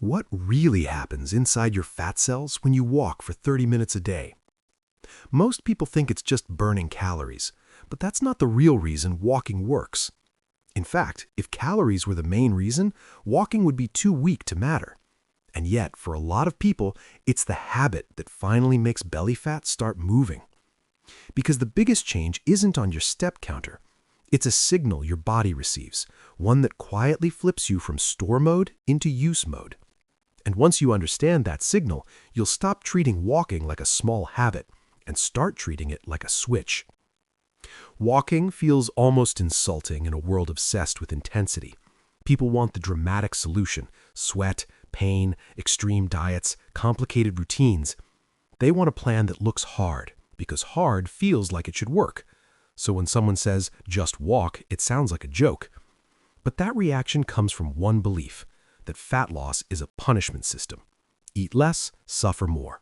What really happens inside your fat cells when you walk for 30 minutes a day? Most people think it's just burning calories, but that's not the real reason walking works. In fact, if calories were the main reason, walking would be too weak to matter. And yet, for a lot of people, it's the habit that finally makes belly fat start moving. Because the biggest change isn't on your step counter. It's a signal your body receives, one that quietly flips you from store mode into use mode. And once you understand that signal, you'll stop treating walking like a small habit and start treating it like a switch. Walking feels almost insulting in a world obsessed with intensity. People want the dramatic solution: sweat, pain, extreme diets, complicated routines. They want a plan that looks hard, because hard feels like it should work. So when someone says, "just walk," it sounds like a joke. But that reaction comes from one belief: that fat loss is a punishment system. Eat less, suffer more.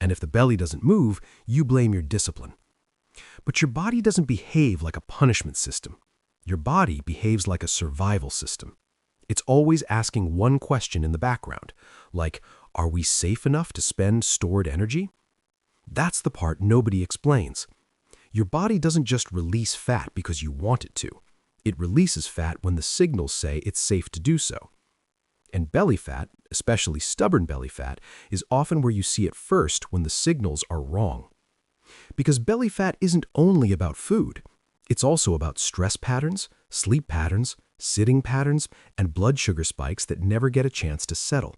And if the belly doesn't move, you blame your discipline. But your body doesn't behave like a punishment system. Your body behaves like a survival system. It's always asking one question in the background, like, are we safe enough to spend stored energy? That's the part nobody explains. Your body doesn't just release fat because you want it to. It releases fat when the signals say it's safe to do so. And belly fat, especially stubborn belly fat, is often where you see it first when the signals are wrong. Because belly fat isn't only about food. It's also about stress patterns, sleep patterns, sitting patterns, and blood sugar spikes that never get a chance to settle.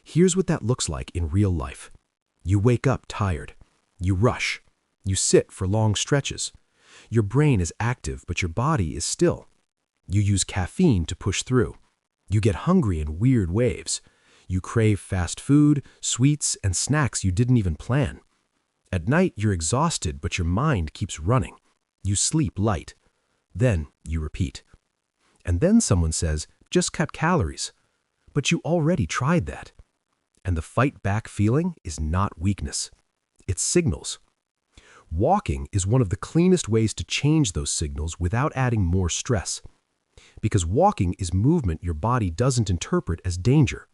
Here's what that looks like in real life. You wake up tired. You rush. You sit for long stretches. Your brain is active, but your body is still. You use caffeine to push through. You get hungry in weird waves. You crave fast food, sweets, and snacks you didn't even plan. At night, you're exhausted, but your mind keeps running. You sleep light. Then you repeat. And then someone says, "just cut calories." But you already tried that. And the fight back feeling is not weakness. It's signals. Walking is one of the cleanest ways to change those signals without adding more stress. Because walking is movement your body doesn't interpret as danger.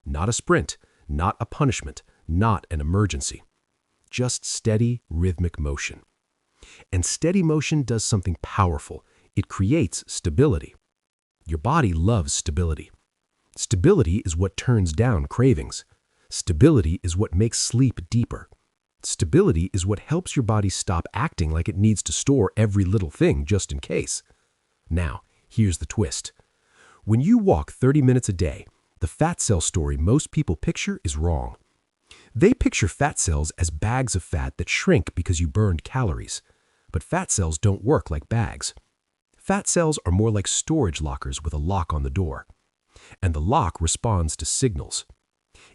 Not a sprint, not a punishment, not an emergency. Just steady, rhythmic motion. And steady motion does something powerful. It creates stability. Your body loves stability. Stability is what turns down cravings. Stability is what makes sleep deeper. Stability is what helps your body stop acting like it needs to store every little thing just in case. Now, here's the twist. When you walk 30 minutes a day, the fat cell story most people picture is wrong. They picture fat cells as bags of fat that shrink because you burned calories. But fat cells don't work like bags. Fat cells are more like storage lockers with a lock on the door. And the lock responds to signals.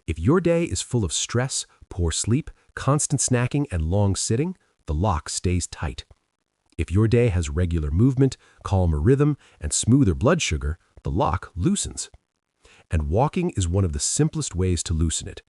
If your day is full of stress, poor sleep, constant snacking, and long sitting, the lock stays tight. If your day has regular movement, calmer rhythm, and smoother blood sugar, the lock loosens. And walking is one of the simplest ways to loosen it.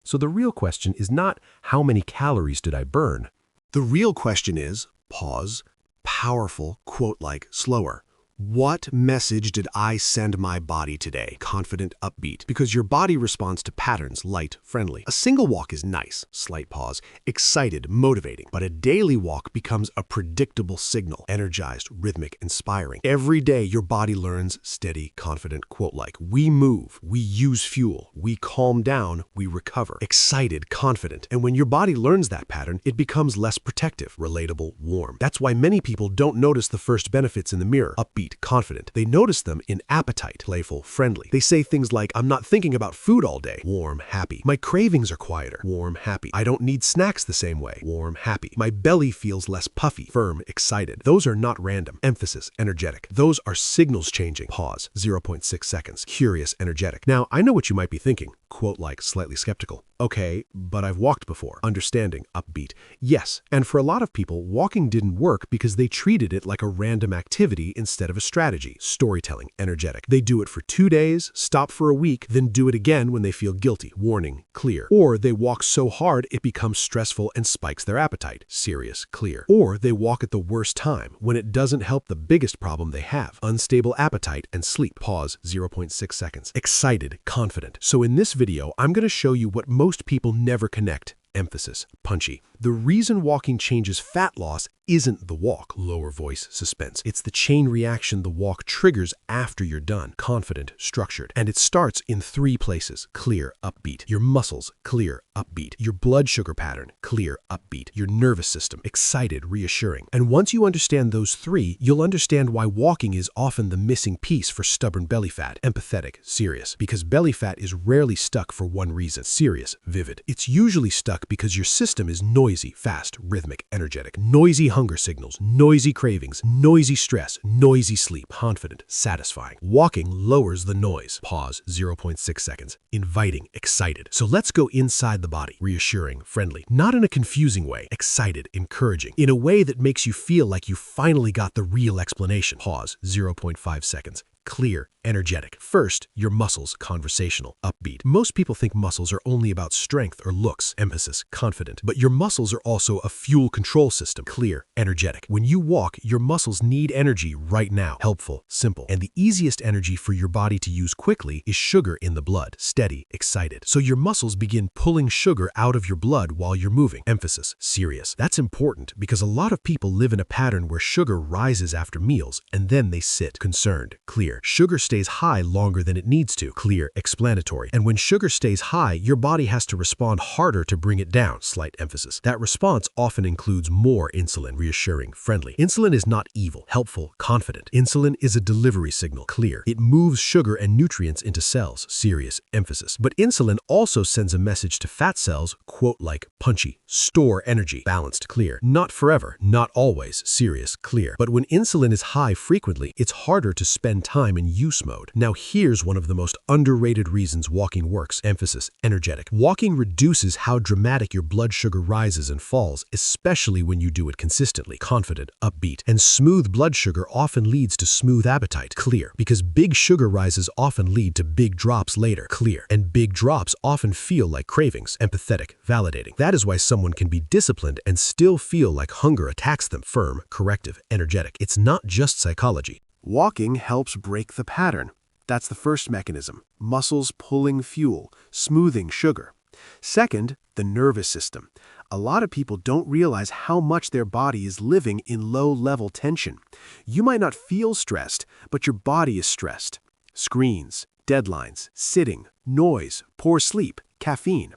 So the real question is not, how many calories did I burn? The real question is, pause, powerful, quote-like, slower. What message did I send my body today? Confident, upbeat. Because your body responds to patterns, light, friendly. A single walk is nice, slight pause, excited, motivating. But a daily walk becomes a predictable signal, energized, rhythmic, inspiring. Every day your body learns steady, confident, quote-like. We move, we use fuel, we calm down, we recover. Excited, confident. And when your body learns that pattern, it becomes less protective, relatable, warm. That's why many people don't notice the first benefits in the mirror, upbeat, confident. They notice them in appetite, playful, friendly. They say things like, "I'm not thinking about food all day," warm, happy. "My cravings are quieter," warm, happy. "I don't need snacks the same way," warm, happy. "My belly feels less puffy," firm, excited. Those are not random. Emphasis, energetic. Those are signals changing. Pause, 0.6 seconds. Curious, energetic. Now, I know what you might be thinking. Quote-like, slightly skeptical. Okay, but I've walked before. Understanding, upbeat. Yes, and for a lot of people, walking didn't work because they treated it like a random activity instead of a strategy. Storytelling, energetic. They do it for 2 days, stop for a week, then do it again when they feel guilty. Warning, clear. Or they walk so hard it becomes stressful and spikes their appetite. Serious, clear. Or they walk at the worst time, when it doesn't help the biggest problem they have. Unstable appetite and sleep. Pause, 0.6 seconds. Excited, confident. So in this video, I'm going to show you what most people never connect. Emphasis, punchy. The reason walking changes fat loss isn't the walk, lower voice, suspense. It's the chain reaction the walk triggers after you're done, confident, structured. And it starts in 3 places: clear, upbeat. Your muscles, clear, upbeat. Your blood sugar pattern, clear, upbeat. Your nervous system, excited, reassuring. And once you understand those 3, you'll understand why walking is often the missing piece for stubborn belly fat. Empathetic, serious. Because belly fat is rarely stuck for one reason. Serious, vivid. It's usually stuck because your system is noisy, fast, rhythmic, energetic. Noisy hunger signals, noisy cravings, noisy stress, noisy sleep, confident, satisfying. Walking lowers the noise. Pause, 0.6 seconds. Inviting, excited. So let's go inside the body. Reassuring, friendly. Not in a confusing way. Excited, encouraging. In a way that makes you feel like you finally got the real explanation. Pause, 0.5 seconds. Clear, energetic. First, your muscles, conversational, upbeat. Most people think muscles are only about strength or looks, emphasis, confident. But your muscles are also a fuel control system, clear, energetic. When you walk, your muscles need energy right now, helpful, simple. And the easiest energy for your body to use quickly is sugar in the blood, steady, excited. So your muscles begin pulling sugar out of your blood while you're moving, emphasis, serious. That's important because a lot of people live in a pattern where sugar rises after meals and then they sit, concerned, clear. Sugar stays high longer than it needs to, clear, explanatory. And when sugar stays high, your body has to respond harder to bring it down, slight emphasis. That response often includes more insulin, reassuring, friendly. Insulin is not evil, helpful, confident. Insulin is a delivery signal, clear. It moves sugar and nutrients into cells, serious, emphasis. But insulin also sends a message to fat cells, quote like punchy, store energy, balanced, clear. Not forever, not always, serious, clear. But when insulin is high frequently, it's harder to spend time in use mode. Now here's one of the most underrated reasons walking works, emphasis, energetic. Walking reduces how dramatic your blood sugar rises and falls, especially when you do it consistently, confident, upbeat. And smooth blood sugar often leads to smooth appetite, clear. Because big sugar rises often lead to big drops later, clear. And big drops often feel like cravings, empathetic, validating. That is why someone can be disciplined and still feel like hunger attacks them, firm, corrective, energetic. It's not just psychology. Walking helps break the pattern. That's the first mechanism, muscles pulling fuel, smoothing sugar. Second, the nervous system. A lot of people don't realize how much their body is living in low-level tension. You might not feel stressed, but your body is stressed. Screens, deadlines, sitting, noise, poor sleep, caffeine.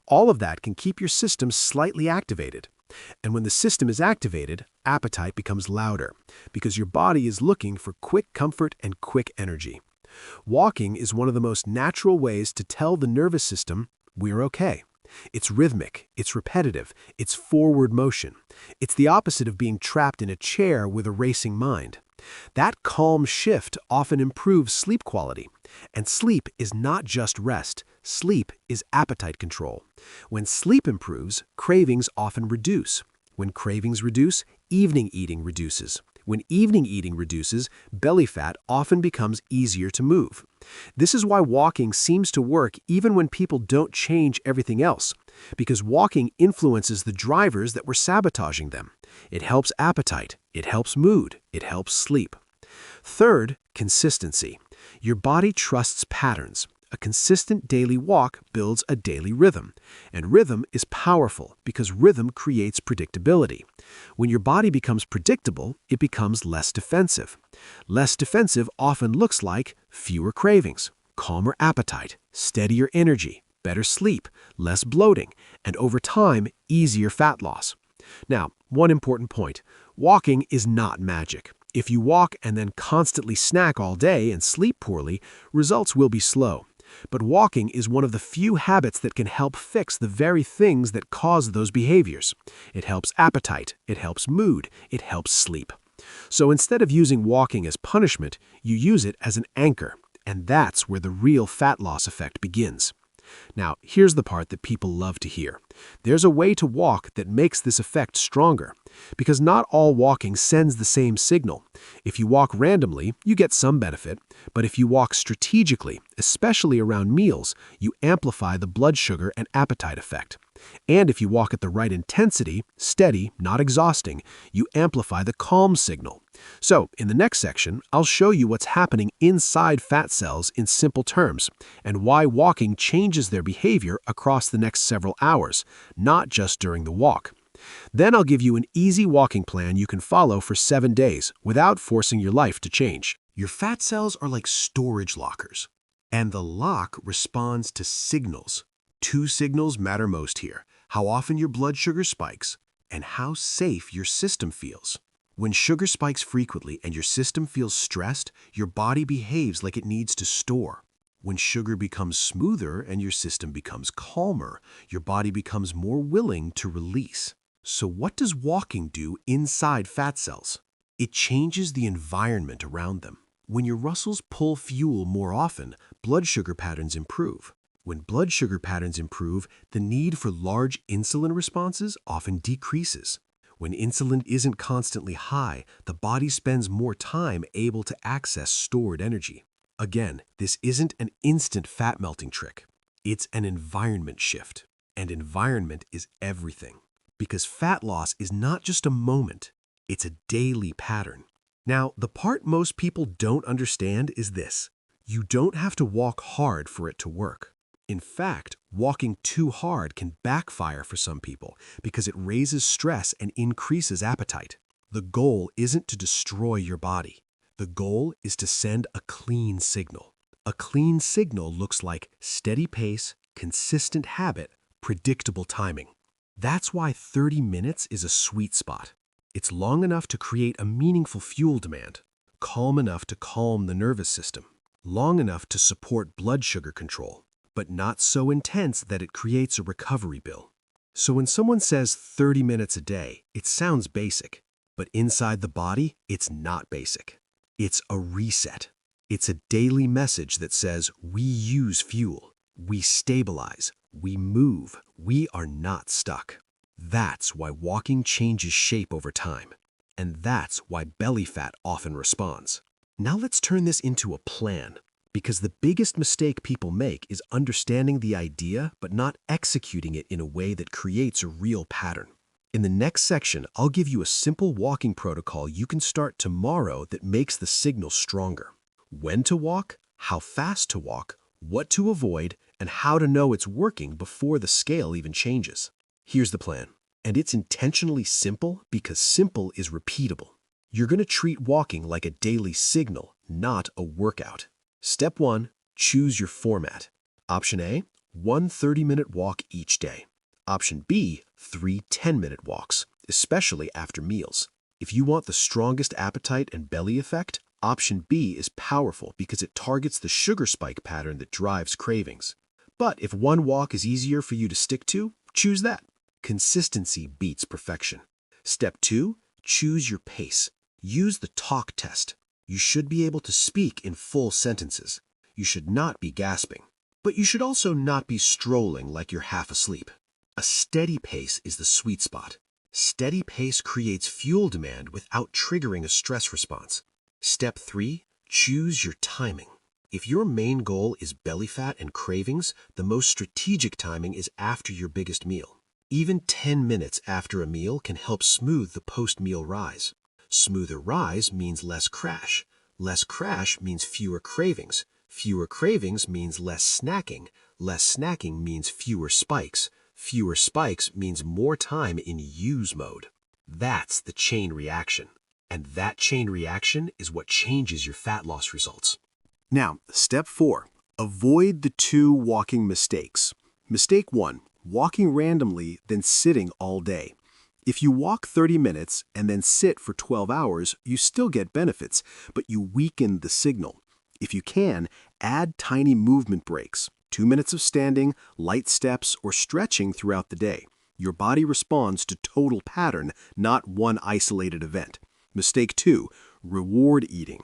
All of that can keep your system slightly activated. And when the system is activated, appetite becomes louder because your body is looking for quick comfort and quick energy. Walking is one of the most natural ways to tell the nervous system, we're okay. It's rhythmic, it's repetitive, it's forward motion. It's the opposite of being trapped in a chair with a racing mind. That calm shift often improves sleep quality. And sleep is not just rest. Sleep is appetite control. When sleep improves, cravings often reduce. When cravings reduce, evening eating reduces. When evening eating reduces, belly fat often becomes easier to move. This is why walking seems to work even when people don't change everything else, because walking influences the drivers that were sabotaging them. It helps appetite, it helps mood, it helps sleep. Third, consistency. Your body trusts patterns. A consistent daily walk builds a daily rhythm. And rhythm is powerful because rhythm creates predictability. When your body becomes predictable, it becomes less defensive. Less defensive often looks like fewer cravings, calmer appetite, steadier energy, better sleep, less bloating, and over time, easier fat loss. Now, one important point. Walking is not magic. If you walk and then constantly snack all day and sleep poorly, results will be slow. But walking is one of the few habits that can help fix the very things that cause those behaviors. It helps appetite, it helps mood, it helps sleep. So instead of using walking as punishment, you use it as an anchor, and that's where the real fat loss effect begins. Now, here's the part that people love to hear. There's a way to walk that makes this effect stronger, because not all walking sends the same signal. If you walk randomly, you get some benefit, but if you walk strategically, especially around meals, you amplify the blood sugar and appetite effect. And if you walk at the right intensity, steady, not exhausting, you amplify the calm signal. So, in the next section, I'll show you what's happening inside fat cells in simple terms, and why walking changes their behavior across the next several hours, not just during the walk. Then I'll give you an easy walking plan you can follow for 7 days without forcing your life to change. Your fat cells are like storage lockers, and the lock responds to signals. 2 signals matter most here: how often your blood sugar spikes and how safe your system feels. When sugar spikes frequently and your system feels stressed, your body behaves like it needs to store. When sugar becomes smoother and your system becomes calmer, your body becomes more willing to release. So what does walking do inside fat cells? It changes the environment around them. When your muscles pull fuel more often, blood sugar patterns improve. When blood sugar patterns improve, the need for large insulin responses often decreases. When insulin isn't constantly high, the body spends more time able to access stored energy. Again, this isn't an instant fat melting trick. It's an environment shift. And environment is everything. Because fat loss is not just a moment, it's a daily pattern. Now, the part most people don't understand is this: you don't have to walk hard for it to work. In fact, walking too hard can backfire for some people because it raises stress and increases appetite. The goal isn't to destroy your body. The goal is to send a clean signal. A clean signal looks like steady pace, consistent habit, predictable timing. That's why 30 minutes is a sweet spot. It's long enough to create a meaningful fuel demand, calm enough to calm the nervous system, long enough to support blood sugar control, but not so intense that it creates a recovery bill. So when someone says 30 minutes a day, it sounds basic, but inside the body, it's not basic. It's a reset. It's a daily message that says we use fuel, we stabilize, we move, we are not stuck. That's why walking changes shape over time. And that's why belly fat often responds. Now let's turn this into a plan. Because the biggest mistake people make is understanding the idea but not executing it in a way that creates a real pattern. In the next section, I'll give you a simple walking protocol you can start tomorrow that makes the signal stronger. When to walk, how fast to walk, what to avoid, and how to know it's working before the scale even changes. Here's the plan. And it's intentionally simple because simple is repeatable. You're going to treat walking like a daily signal, not a workout. Step 1, choose your format. Option A, 1 30-minute walk each day. Option B, 3 10-minute walks, especially after meals. If you want the strongest appetite and belly effect, option B is powerful because it targets the sugar spike pattern that drives cravings. But if one walk is easier for you to stick to, choose that. Consistency beats perfection. Step 2, choose your pace. Use the talk test. You should be able to speak in full sentences. You should not be gasping. But you should also not be strolling like you're half asleep. A steady pace is the sweet spot. Steady pace creates fuel demand without triggering a stress response. Step 3, choose your timing. If your main goal is belly fat and cravings, the most strategic timing is after your biggest meal. Even 10 minutes after a meal can help smooth the post-meal rise. Smoother rise means less crash. Less crash means fewer cravings. Fewer cravings means less snacking. Less snacking means fewer spikes. Fewer spikes means more time in use mode. That's the chain reaction. And that chain reaction is what changes your fat loss results. Now, step 4, avoid the 2 walking mistakes. Mistake 1, walking randomly, then sitting all day. If you walk 30 minutes and then sit for 12 hours, you still get benefits, but you weaken the signal. If you can, add tiny movement breaks, 2 minutes of standing, light steps, or stretching throughout the day. Your body responds to total pattern, not one isolated event. Mistake 2, reward eating.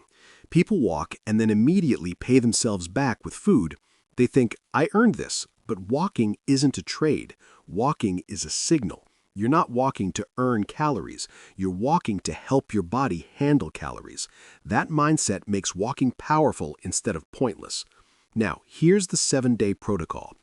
People walk and then immediately pay themselves back with food. They think, I earned this. But walking isn't a trade. Walking is a signal. You're not walking to earn calories. You're walking to help your body handle calories. That mindset makes walking powerful instead of pointless. Now, here's the 7-day protocol.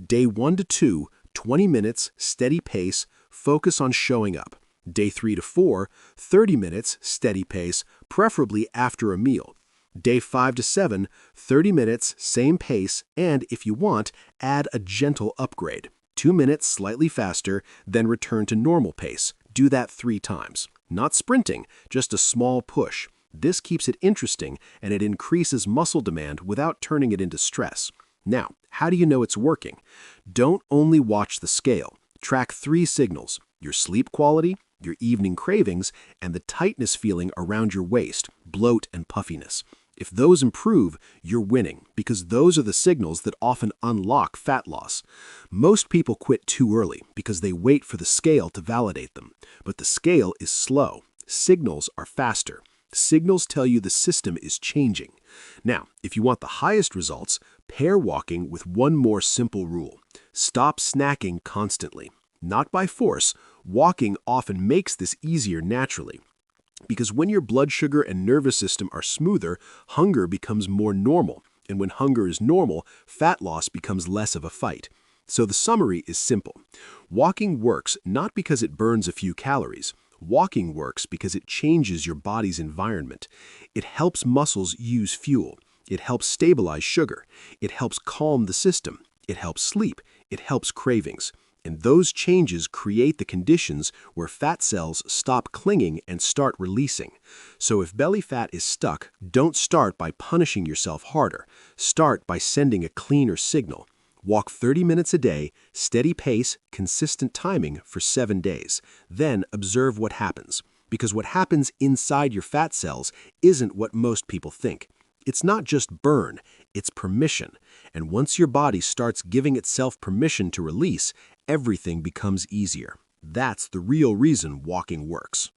Day 1 to 2, 20 minutes, steady pace, focus on showing up. Day 3 to 4, 30 minutes, steady pace, preferably after a meal. Day 5 to 7, 30 minutes, same pace, and if you want, add a gentle upgrade. 2 minutes slightly faster, then return to normal pace. Do that 3 times. Not sprinting, just a small push. This keeps it interesting and it increases muscle demand without turning it into stress. Now, how do you know it's working? Don't only watch the scale. Track 3 signals: your sleep quality, your evening cravings, and the tightness feeling around your waist, bloat and puffiness. If those improve, you're winning, because those are the signals that often unlock fat loss. Most people quit too early because they wait for the scale to validate them. But the scale is slow. Signals are faster. Signals tell you the system is changing. Now, if you want the highest results, pair walking with one more simple rule. Stop snacking constantly. Not by force. Walking often makes this easier naturally. Because when your blood sugar and nervous system are smoother, hunger becomes more normal. And when hunger is normal, fat loss becomes less of a fight. So the summary is simple. Walking works not because it burns a few calories. Walking works because it changes your body's environment. It helps muscles use fuel. It helps stabilize sugar. It helps calm the system. It helps sleep. It helps cravings. And those changes create the conditions where fat cells stop clinging and start releasing. So if belly fat is stuck, don't start by punishing yourself harder. Start by sending a cleaner signal. Walk 30 minutes a day, steady pace, consistent timing for 7 days. Then observe what happens. Because what happens inside your fat cells isn't what most people think. It's not just burn, it's permission. And once your body starts giving itself permission to release, everything becomes easier. That's the real reason walking works.